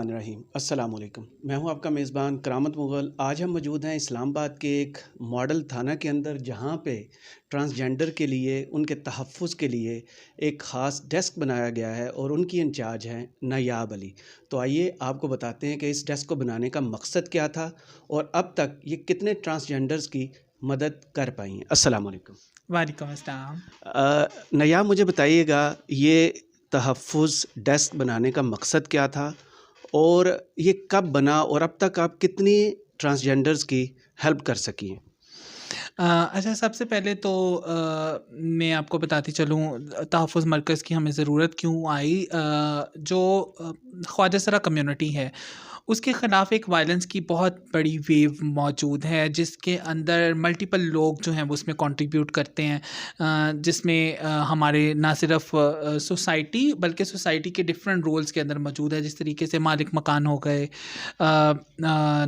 الرحمن الرحیم۔ السلام علیکم، میں ہوں آپ کا میزبان کرامت مغل۔ آج ہم موجود ہیں اسلام آباد کے ایک ماڈل تھانہ کے اندر، جہاں پہ ٹرانسجینڈر کے لیے، ان کے تحفظ کے لیے ایک خاص ڈیسک بنایا گیا ہے اور ان کی انچارج ہیں نایاب علی۔ تو آئیے آپ کو بتاتے ہیں کہ اس ڈیسک کو بنانے کا مقصد کیا تھا اور اب تک یہ کتنے ٹرانسجینڈرز کی مدد کر پائی ہیں۔ السلام علیکم۔ وعلیکم السلام۔ نایاب، مجھے بتائیے گا یہ تحفظ ڈیسک بنانے کا مقصد کیا تھا اور یہ کب بنا اور اب تک آپ کتنی ٹرانسجینڈرز کی ہیلپ کر سکی ہیں؟ اچھا، سب سے پہلے تو میں آپ کو بتاتی چلوں تحفظ مرکز کی ہمیں ضرورت کیوں آئی۔ جو خواجہ سرا کمیونٹی ہے، اس کے خلاف ایک وائلنس کی بہت بڑی ویو موجود ہے، جس کے اندر ملٹیپل لوگ جو ہیں وہ اس میں کنٹریبیوٹ کرتے ہیں، جس میں ہمارے نہ صرف سوسائٹی بلکہ سوسائٹی کے ڈفرینٹ رولز کے اندر موجود ہے، جس طریقے سے مالک مکان ہو گئے،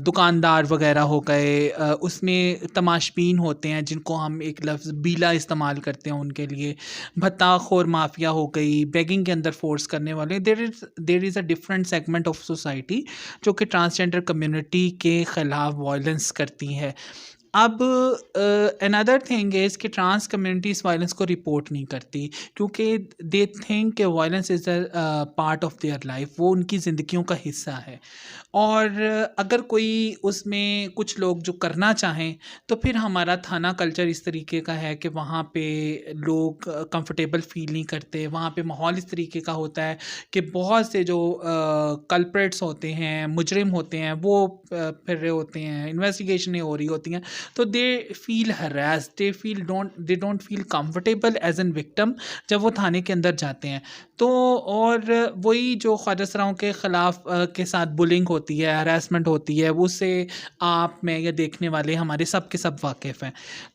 دکاندار وغیرہ ہو گئے، اس میں تماشبین ہوتے ہیں جن کو ہم ایک لفظ بیلا استعمال کرتے ہیں ان کے لیے، بھتہ خور مافیا ہو گئی، بیگنگ کے اندر فورس کرنے والے۔ There is a different segment of society جو کہ ٹرانسجینڈر کمیونٹی کے خلاف وائلنس کرتی ہے۔ اب another thing is کہ ٹرانس کمیونٹی اس وائلنس کو رپورٹ نہیں کرتی، کیونکہ دے تھنک کہ violence is a part of their life, وہ ان کی زندگیوں کا حصہ ہے، اور اگر کوئی اس میں کچھ لوگ جو کرنا چاہیں تو پھر ہمارا تھانہ کلچر اس طریقے کا ہے کہ وہاں پہ لوگ کمفرٹیبل فیل نہیں کرتے، وہاں پہ ماحول اس طریقے کا ہوتا ہے کہ بہت سے جو کلپریٹس ہوتے ہیں، مجرم ہوتے ہیں، وہ پھر رہے ہوتے ہیں، انویسٹیگیشنیں ہو رہی ہوتی ہیں، تو they feel harass, they don't feel comfortable as an victim جب وہ تھانے کے اندر جاتے ہیں۔ تو اور وہی جو خواجہ سراؤں کے خلاف کے ساتھ بلنگ ہوتی ہے، ہراسمنٹ ہوتی ہے، وہ سے آپ میں یا دیکھنے والے ہمارے سب کے سب واقف ہیں۔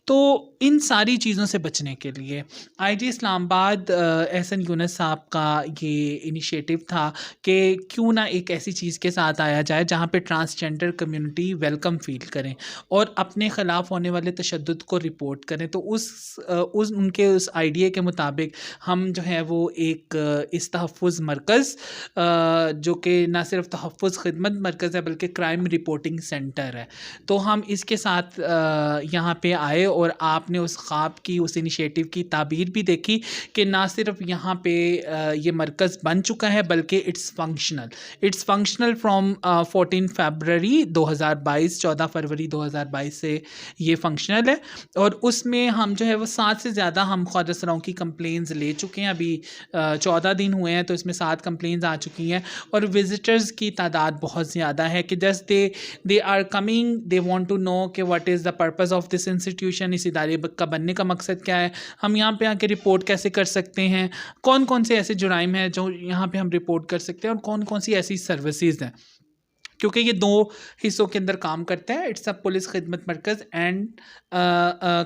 تو ان ساری چیزوں سے بچنے کے لیے آئی جی اسلام آباد احسن یونس صاحب کا یہ انیشیٹو تھا کہ کیوں نہ ایک ایسی چیز کے ساتھ آیا جائے جہاں پہ ٹرانسجینڈر کمیونٹی ویلکم فیل کریں اور اپنے خلاف ہونے والے تشدد کو رپورٹ کریں۔ تو ان کے اس آئیڈیا کے مطابق ہم جو ہے وہ ایک اس تحفظ مرکز، جو کہ نہ صرف تحفظ خدمت مرکز ہے بلکہ کرائم رپورٹنگ سینٹر ہے، تو ہم اس کے ساتھ یہاں پہ آئے، اور آپ نے اس خواب کی، اس انیشیٹو کی تعبیر بھی دیکھی کہ نہ صرف یہاں پہ یہ مرکز بن چکا ہے بلکہ اٹس فنکشنل فرام 14 فیبرری 2022، 14 فروری 2022 سے یہ فنکشنل ہے، اور اس میں ہم جو ہے وہ 7 سے زیادہ ہم خواجہ سراؤں کی کمپلینز لے چکے ہیں۔ ابھی 14 دن ہوئے ہیں تو اس میں 7 کمپلینز آ چکی ہیں، اور وزٹرز کی تعداد بہت زیادہ ہے کہ just they are coming, they want to know کہ what is the purpose of this institution, اس ادارے کا بننے کا مقصد کیا ہے، ہم یہاں پہ آ کے رپورٹ کیسے کر سکتے ہیں، کون کون سے ایسے جرائم ہیں جو یہاں پہ ہم رپورٹ کر سکتے ہیں، اور کون کون سی ایسی سروسز ہیں، کیونکہ یہ 2 حصوں کے اندر کام کرتے ہیں، اٹس اے پولیس خدمت مرکز اینڈ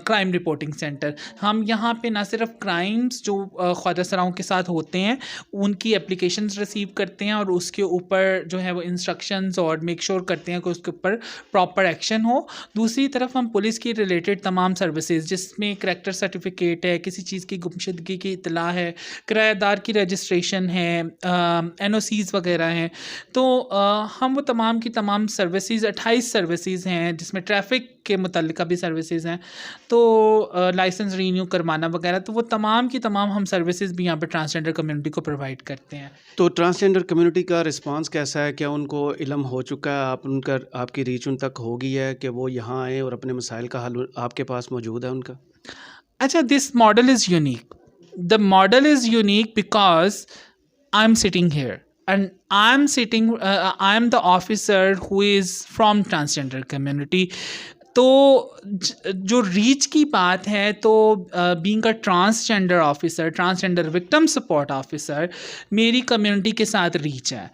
کرائم رپورٹنگ سینٹر۔ ہم یہاں پہ نہ صرف کرائمز جو خواجہ سراؤں کے ساتھ ہوتے ہیں ان کی اپلیکیشنز ریسیو کرتے ہیں، اور اس کے اوپر جو ہے وہ انسٹرکشنز اور میک شور کرتے ہیں کہ اس کے اوپر پراپر ایکشن ہو۔ دوسری طرف ہم پولیس کی ریلیٹڈ تمام سروسز، جس میں کریکٹر سرٹیفکیٹ ہے، کسی چیز کی گمشدگی کی اطلاع ہے، کرایہ دار کی رجسٹریشن ہے، NOCs وغیرہ ہیں، تو ہم وہ تمام کی تمام سروسز، 28 سروسز ہیں جس میں ٹریفک کے متعلقہ بھی سروسز ہیں، تو لائسنس رینیو کروانا وغیرہ، تو وہ تمام کی تمام ہم سروسز بھی یہاں پہ ٹرانسجینڈر کمیونٹی کو پرووائڈ کرتے ہیں۔ تو ٹرانسجینڈر کمیونٹی کا رسپانس کیسا ہے؟ کیا ان کو علم ہو چکا ہے؟ آپ کی ریچ ان تک ہو گئی ہے کہ وہ یہاں آئیں اور اپنے مسائل کا حل آپ کے پاس موجود ہے ان کا؟ اچھا، this model is unique. The model is unique because I'm sitting here and I am the officer who is from transgender community. تو جو ریچ کی بات ہے تو being a transgender officer, transgender victim support officer, میری community کے ساتھ reach ہے،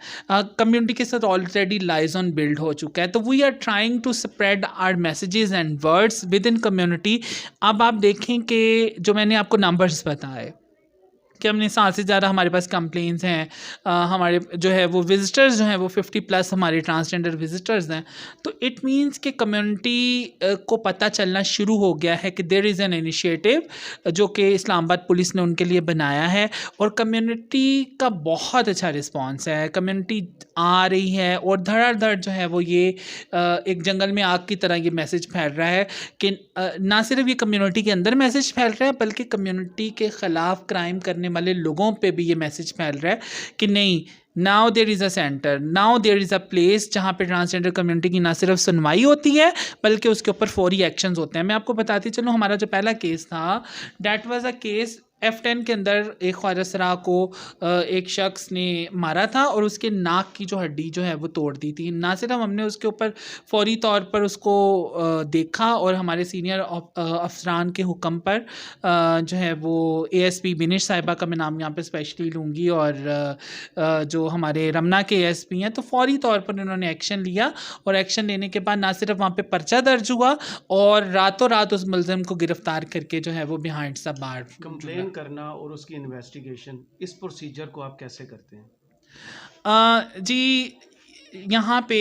کمیونٹی کے ساتھ آلریڈی لائزون بلڈ ہو چکا ہے، تو we are trying to spread our messages and words with in community. اب آپ دیکھیں کہ جو میں نے آپ کو نمبرز بتائے کہ ہم نے 7 سے زیادہ ہمارے پاس کمپلینس ہیں, ہمارے جو ہے وہ وزٹرز جو ہیں وہ 50+ ہمارے ٹرانسجینڈر وزٹرز ہیں, تو اٹ مینس کہ کمیونٹی کو پتہ چلنا شروع ہو گیا ہے کہ دیر از این انیشیٹو جو کہ اسلام آباد پولیس نے ان کے لیے بنایا ہے, اور کمیونٹی کا بہت اچھا رسپانس ہے. کمیونٹی آ رہی ہے اور دھڑا دھڑ جو ہے وہ یہ ایک جنگل میں آگ کی طرح یہ میسج پھیل رہا ہے کہ نہ صرف یہ کمیونٹی کے اندر میسج پھیل رہا ہے بلکہ کمیونٹی کے خلاف کرائم کرنے والے لوگوں پہ بھی یہ میسج پھیل رہا ہے کہ نہیں, now there is a centre, now there is a place جہاں پہ ٹرانسجینڈر کمیونٹی کی نہ صرف سنوائی ہوتی ہے بلکہ اس کے اوپر فوری ایکشنز ہوتے ہیں. میں آپ کو بتاتی چلوں, ہمارا جو پہلا کیس تھا that was a case F10 کے اندر ایک خواجہ سرا کو ایک شخص نے مارا تھا اور اس کے ناک کی جو ہڈی جو ہے وہ توڑ دی تھی. نہ صرف ہم نے اس کے اوپر فوری طور پر اس کو دیکھا اور ہمارے سینئر افسران کے حکم پر جو ہے وہ ASP بنش صاحبہ کا میں نام یہاں پہ اسپیشلی لوں گی, اور جو ہمارے رمنا کے ASP ہیں, تو فوری طور پر انہوں نے ایکشن لیا, اور ایکشن لینے کے بعد نہ صرف وہاں پہ پرچہ درج ہوا اور راتوں رات اس ملزم کو گرفتار کر کے جو ہے وہ بیہائنڈ دا بار کمپلین کرنا اور اس کی انویسٹیگیشن, اس پروسیجر کو آپ کیسے کرتے ہیں؟ جی, یہاں پہ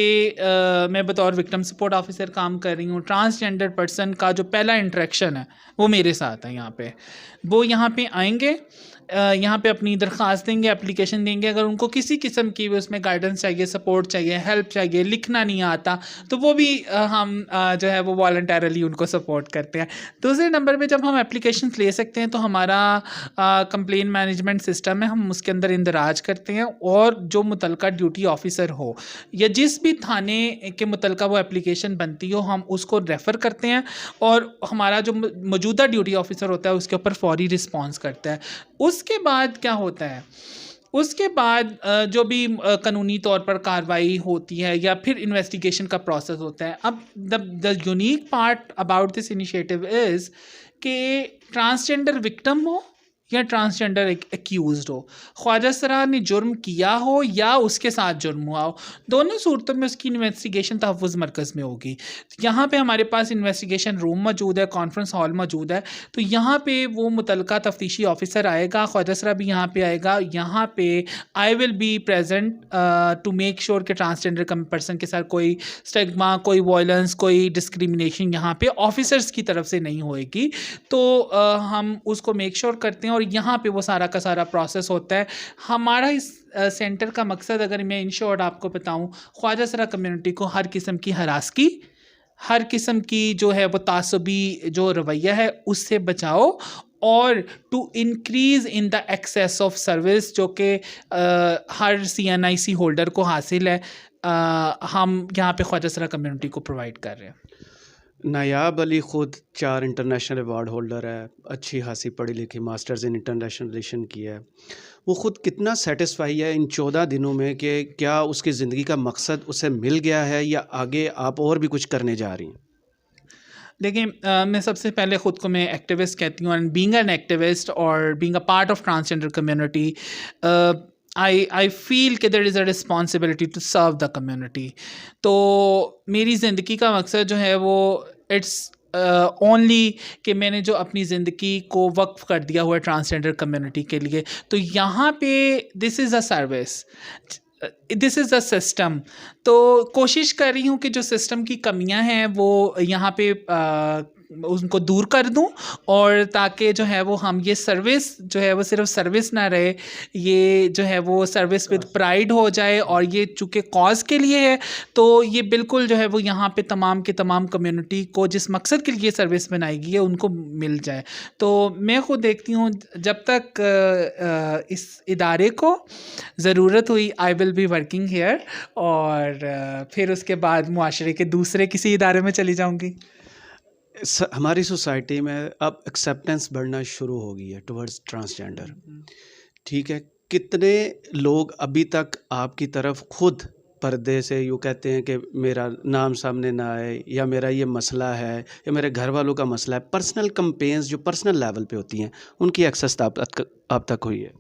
میں بطور وکٹم سپورٹ آفیسر کام کر رہی ہوں. ٹرانسجینڈر پرسن کا جو پہلا انٹریکشن ہے وہ میرے ساتھ ہے. وہ یہاں پہ آئیں گے, یہاں پہ اپنی درخواست دیں گے, اپلیکیشن دیں گے. اگر ان کو کسی قسم کی بھی اس میں گائیڈنس چاہیے, سپورٹ چاہیے, ہیلپ چاہیے, لکھنا نہیں آتا, تو وہ بھی ہم جو ہے وہ والنٹیرلی ان کو سپورٹ کرتے ہیں. دوسرے نمبر پہ جب ہم اپلیکیشنس لے سکتے ہیں تو ہمارا کمپلین مینجمنٹ سسٹم ہے, ہم اس کے اندر اندراج کرتے ہیں, اور جو متعلقہ ڈیوٹی آفیسر ہو یا جس بھی تھانے کے متعلقہ وہ اپلیکیشن بنتی ہو, ہم اس کو ریفر کرتے ہیں, اور ہمارا جو موجودہ ڈیوٹی آفیسر ہوتا ہے اس کے اوپر فوری رسپانس کرتا ہے. اس کے بعد کیا ہوتا ہے, اس کے بعد جو بھی قانونی طور پر کارروائی ہوتی ہے یا پھر انویسٹیگیشن کا پروسیس ہوتا ہے. اب the unique part about this initiative is کہ ٹرانسجینڈر وکٹم ہو یا ٹرانسجینڈر ایکیوزڈ ہو, خواجہ سرا نے جرم کیا ہو یا اس کے ساتھ جرم ہوا ہو, دونوں صورتوں میں اس کی انویسٹیگیشن تحفظ مرکز میں ہوگی. یہاں پہ ہمارے پاس انویسٹیگیشن روم موجود ہے, کانفرنس ہال موجود ہے, تو یہاں پہ وہ متعلقہ تفتیشی آفیسر آئے گا, خواجہ سرا بھی یہاں پہ آئے گا. یہاں پہ I will be present to make sure کہ ٹرانسجینڈر پرسن کے ساتھ کوئی اسٹگما, کوئی وائلنس, کوئی ڈسکریمنیشن یہاں پہ آفیسرس کی طرف سے نہیں ہوئے گی. تو ہم اس کو میک شیور کرتے ہیں, اور یہاں پہ وہ سارا کا سارا پروسیس ہوتا ہے. ہمارا اس سینٹر کا مقصد, اگر میں ان شارٹ آپ کو بتاؤں, خواجہ سرا کمیونٹی کو ہر قسم کی ہراسگی, ہر قسم کی جو ہے وہ تعصبی جو رویہ ہے اس سے بچاؤ, اور to increase in the access of service جو کہ ہر CNIC ہولڈر کو حاصل ہے, ہم یہاں پہ خواجہ سرا کمیونٹی کو پرووائڈ کر رہے ہیں. نایاب علی خود 4 انٹرنیشنل ایوارڈ ہولڈر ہے, اچھی خاصی پڑھی لکھی, ماسٹرز ان انٹرنیشنل ریلیشن کی ہے. وہ خود کتنا سیٹسفائی ہے ان 14 دنوں میں کہ کیا اس کی زندگی کا مقصد اسے مل گیا ہے یا آگے آپ اور بھی کچھ کرنے جا رہی ہیں؟ دیکھیں, میں سب سے پہلے خود کو میں ایکٹیوسٹ کہتی ہوں, اینڈ بینگ این ایکٹیوسٹ اور being a part of transgender community, I feel کہ there is a responsibility to serve the community. تو میری زندگی کا مقصد جو ہے وہ اٹس اونلی کہ میں نے جو اپنی زندگی کو وقف کر دیا ہوا ہے ٹرانسجینڈر کمیونٹی کے لیے, تو یہاں پہ دس از a service, this is a system. تو کوشش کر رہی ہوں کہ جو سسٹم کی کمیاں ہیں وہ یہاں پہ ان کو دور کر دوں, اور تاکہ جو ہے وہ ہم یہ سروس جو ہے وہ صرف سروس نہ رہے, یہ جو ہے وہ سروس ود پرائڈ ہو جائے, اور یہ چونکہ کاز کے لیے ہے تو یہ بالکل جو ہے وہ یہاں پہ تمام کے تمام کمیونٹی کو جس مقصد کے لیے سروس بنائی گئی ہے ان کو مل جائے. تو میں خود دیکھتی ہوں جب تک اس ادارے کو ضرورت ہوئی آئی ول بی ورکنگ ہیئر, اور پھر اس کے بعد معاشرے کے دوسرے کسی ادارے میں چلی جاؤں گی. ہماری سوسائٹی میں اب ایکسیپٹنس بڑھنا شروع ہو گئی ہے ٹورڈز ٹرانسجینڈر, ٹھیک ہے. کتنے لوگ ابھی تک آپ کی طرف خود پردے سے یوں کہتے ہیں کہ میرا نام سامنے نہ آئے, یا میرا یہ مسئلہ ہے, یا میرے گھر والوں کا مسئلہ ہے, پرسنل کمپینز جو پرسنل لیول پہ ہوتی ہیں ان کی ایکسیس آپ تک ہوئی ہے؟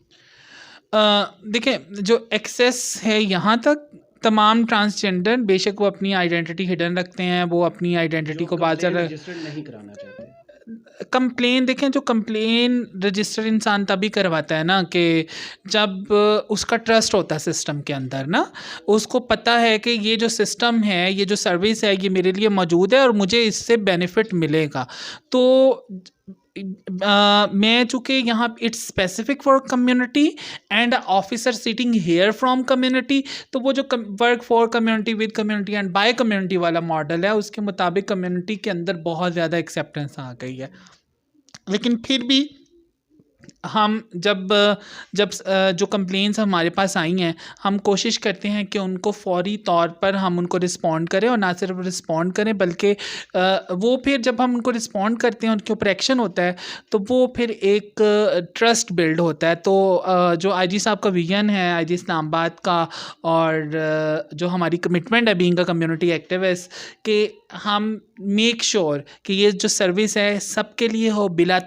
دیکھیں, جو ایکسیس ہے یہاں تک تمام ٹرانسجینڈر بے شک وہ اپنی آئیڈینٹی ہڈن رکھتے ہیں, وہ اپنی آئیڈینٹی کو بات رجسٹرڈ نہیں کرانا چاہتے. کمپلین دیکھیں، جو کمپلین رجسٹر انسان تبھی کرواتا ہے نا کہ جب اس کا ٹرسٹ ہوتا ہے سسٹم کے اندر نا، اس کو پتہ ہے کہ یہ جو سسٹم ہے، یہ جو سروس ہے، یہ میرے لیے موجود ہے اور مجھے اس سے بینیفٹ ملے گا. تو میں چونکہ یہاں it's specific for community and officer sitting here from community, تو وہ جو work for community with community and by community والا ماڈل ہے، اس کے مطابق کمیونٹی کے اندر بہت زیادہ ایکسیپٹنس آ گئی ہے. لیکن پھر بھی ہم جب جو کمپلینس ہمارے پاس آئی ہیں، ہم کوشش کرتے ہیں کہ ان کو فوری طور پر ہم ان کو رسپونڈ کریں، اور نہ صرف رسپونڈ کریں بلکہ وہ پھر جب ہم ان کو رسپونڈ کرتے ہیں، ان کے اوپر ایکشن ہوتا ہے، تو وہ پھر ایک ٹرسٹ بلڈ ہوتا ہے. تو جو آئی جی صاحب کا ویژن ہے آئی جی اسلام آباد کا، اور جو ہماری کمٹمنٹ ہے بینگ اے کمیونٹی ایکٹیوسٹ، کہ ہم میک شور کہ یہ جو سروس ہے سب کے لیے ہو، بلا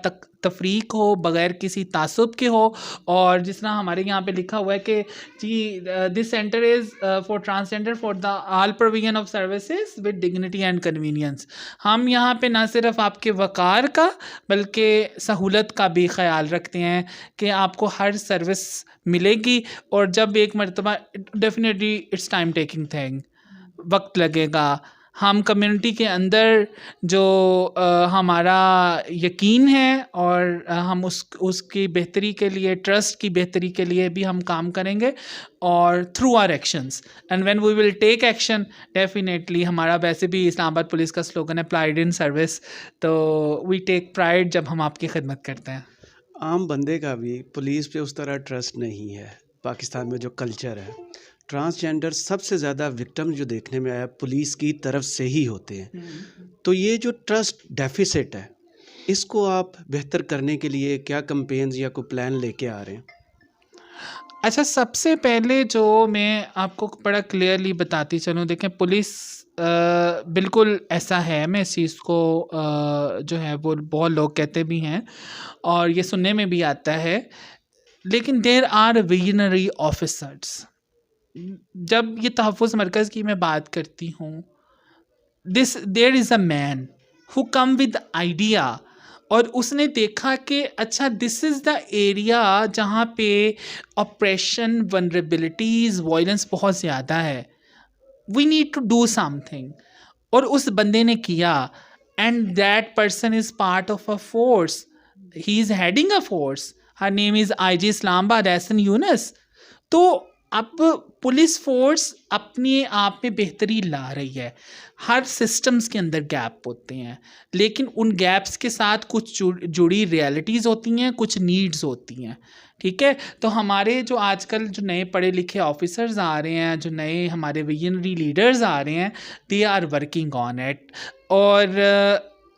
تفریق ہو، بغیر کسی تعصب کے ہو. اور جس طرح ہمارے یہاں پہ لکھا ہوا ہے کہ جی this centre is for transgender for the all provision of services with dignity and convenience. ہم یہاں پہ نہ صرف آپ کے وقار کا بلکہ سہولت کا بھی خیال رکھتے ہیں کہ آپ کو ہر سروس ملے گی. اور جب ایک مرتبہ definitely it's time taking thing, وقت لگے گا. ہم کمیونٹی کے اندر جو ہمارا یقین ہے اور ہم اس کی بہتری کے لیے، ٹرسٹ کی بہتری کے لیے بھی ہم کام کریں گے، اور through our actions and when we will take action definitely. ہمارا ویسے بھی اسلام آباد پولیس کا سلوگن ہے پرائڈ ان سروس، تو وی ٹیک پرائڈ جب ہم آپ کی خدمت کرتے ہیں. عام بندے کا بھی پولیس پہ اس طرح ٹرسٹ نہیں ہے. پاکستان میں جو کلچر ہے، ٹرانسجینڈر سب سے زیادہ وکٹم جو دیکھنے میں آیا پولیس کی طرف سے ہی ہوتے ہیں. تو یہ جو ٹرسٹ ڈیفیسٹ ہے، اس کو آپ بہتر کرنے کے لیے کیا کمپینز یا کوئی پلان لے کے آ رہے ہیں؟ اچھا، سب سے پہلے جو میں آپ کو بڑا کلیئرلی بتاتی چلوں، دیکھیں پولیس بالکل ایسا ہے، میں اس چیز کو جو ہے وہ بہت لوگ کہتے بھی ہیں اور یہ سننے میں بھی آتا ہے، لیکن دیر آر ویژنری آفیسرس. جب یہ تحفظ مرکز کی میں بات کرتی ہوں، دیر is a main who come with idea, اور اس نے دیکھا کہ اچھا دس از دا ایریا جہاں پہ اپریشن، ونریبلٹیز، وائلنس بہت زیادہ ہے، we need to do something. اور اس بندے نے کیا، and that person is part of a force, he is heading a force, her name is I G Islamabad Ahsan یونس. تو اب پولیس فورس اپنے آپ میں بہتری لا رہی ہے. ہر سسٹمز کے اندر گیپ ہوتے ہیں، لیکن ان گیپس کے ساتھ کچھ جڑی ریالٹیز ہوتی ہیں، کچھ نیڈز ہوتی ہیں. ٹھیک ہے، تو ہمارے جو آج کل جو نئے پڑھے لکھے آفیسرز آ رہے ہیں، جو نئے ہمارے ویژنری لیڈرز آ رہے ہیں، they are working on it. اور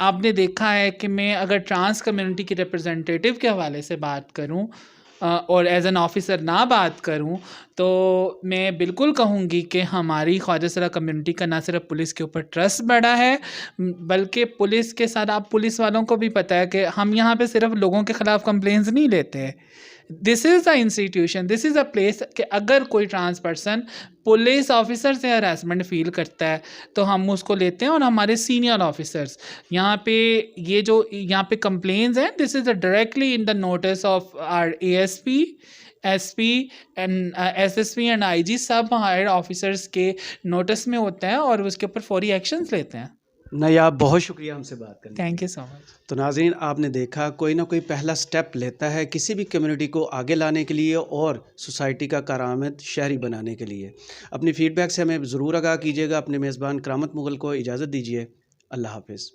آپ نے دیکھا ہے کہ میں اگر ٹرانس کمیونٹی کے ریپرزنٹیٹیو کے حوالے سے بات کروں اور ایز این آفیسر نہ بات کروں، تو میں بالکل کہوں گی کہ ہماری خواجہ سرا کمیونٹی کا نہ صرف پولیس کے اوپر ٹرسٹ بڑھا ہے، بلکہ پولیس کے ساتھ آپ پولیس والوں کو بھی پتہ ہے کہ ہم یہاں پہ صرف لوگوں کے خلاف کمپلینز نہیں لیتے. دس از اے institution, this is a place کہ اگر کوئی ٹرانس پرسن پولیس آفیسر سے ہراسمنٹ فیل کرتا ہے تو ہم اس کو لیتے ہیں، اور ہمارے سینئر آفیسرس یہاں پہ یہ جو یہاں پہ کمپلینز ہیں، this is directly in the notice of our A S P, S P and S S P and I G, سب ہائر آفیسرس کے نوٹس میں ہوتا ہے اور اس کے اوپر فوری ایکشنز لیتے ہیں. نایاب، بہت شکریہ ہم سے بات کرنے کے لیے. تھینک یو سو مچ. تو ناظرین، آپ نے دیکھا کوئی نہ کوئی پہلا سٹیپ لیتا ہے کسی بھی کمیونٹی کو آگے لانے کے لیے اور سوسائٹی کا کارآمد شہری بنانے کے لیے. اپنی فیڈ بیک سے ہمیں ضرور آگاہ کیجیے گا. اپنے میزبان کرامت مغل کو اجازت دیجیے. اللہ حافظ.